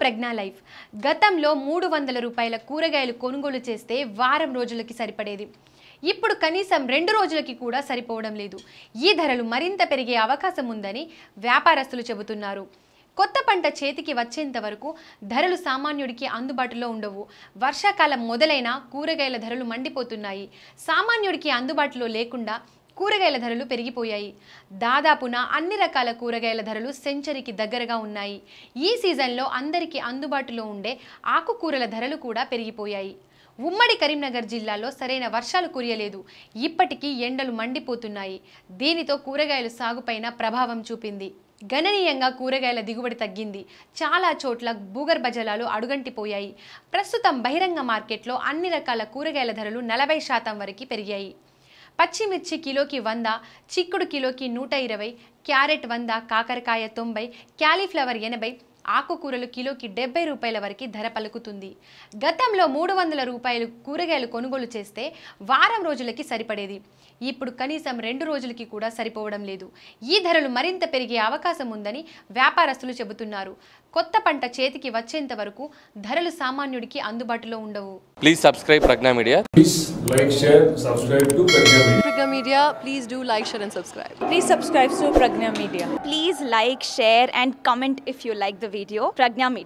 ప్రజ్ఞా life. గతంలో 300 రూపాయల కూరగాయలు కొనుగోలు చేస్తే వారం రోజులకి సరిపడేది. ఇప్పుడు కనీసం 2 రోజులకి కూడా సరిపోవడం లేదు. ఈ ధరలు మరింత పెరిగే అవకాశం ఉందని వ్యాపారస్తులు చెబుతున్నారు. కొత్త పంట చేతికి వచ్చేంత వరకు ధరలు సామాన్యుడికి అందుబాటులో ఉండవు. వర్షాకాలం మొదలైన కూరగాయల ధరలు మండిపోతున్నాయి. సామాన్యుడికి అందుబాటులో లేకుండా కూరగాయల ధరలు పెరిగిపోయాయి. దాదాపున అన్ని రకాల కూరగాయల ధరలు సెంచరీకి దగ్గరగా ఉన్నాయి. ఈ సీజన్లో అందరికీ అందుబాటులో ఉండే ఆకుకూరల ధరలు కూడా పెరిగిపోయాయి. ఉమ్మడి కరీంనగర్ జిల్లాలో సరైన వర్షాలు కురియలేదు. ఇప్పటికీ ఎండలు మండిపోతున్నాయి. దీనితో కూరగాయల సాగుపైన ప్రభావం చూపింది. గణనీయంగా కూరగాయల దిగుబడి తగ్గింది. చాలా చోట్ల భూగర్భ జలాలు అడుగంటిపోయాయి. ప్రస్తుతం బహిరంగ మార్కెట్లో అన్ని రకాల కూరగాయల ధరలు 40% వరకు పెరిగాయి. పచ్చిమిర్చి కిలోకి 100, చిక్కుడు కిలోకి 120, క్యారెట్ 100, కాకరకాయ 90, క్యాలీఫ్లవర్ 80, ఆకుకూరలు కిలోకి 70 రూపాయల వరకు ధర పలుకుతుంది. గతంలో 300 రూపాయలు కూరగాయలు కొనుగోలు చేస్తే వారం రోజులకి సరిపడేది. ఇప్పుడు కనీసం 2 రోజులకి కూడా సరిపోవడం లేదు. ఈ ధరలు మరింత పెరిగే అవకాశం ఉందని వ్యాపారస్తులు చెబుతున్నారు. కొత్త పంట చేతికి వచ్చేంత వరకు ధరలు సామాన్యుడికి అందుబాటులో ఉండవు. Please subscribe Pragna Media. Please like, share, subscribe to Pragna Media. Pragna Media, please do like, share and subscribe. Please subscribe to Pragna Media. Please like, share and comment if you like the video. Pragna Media.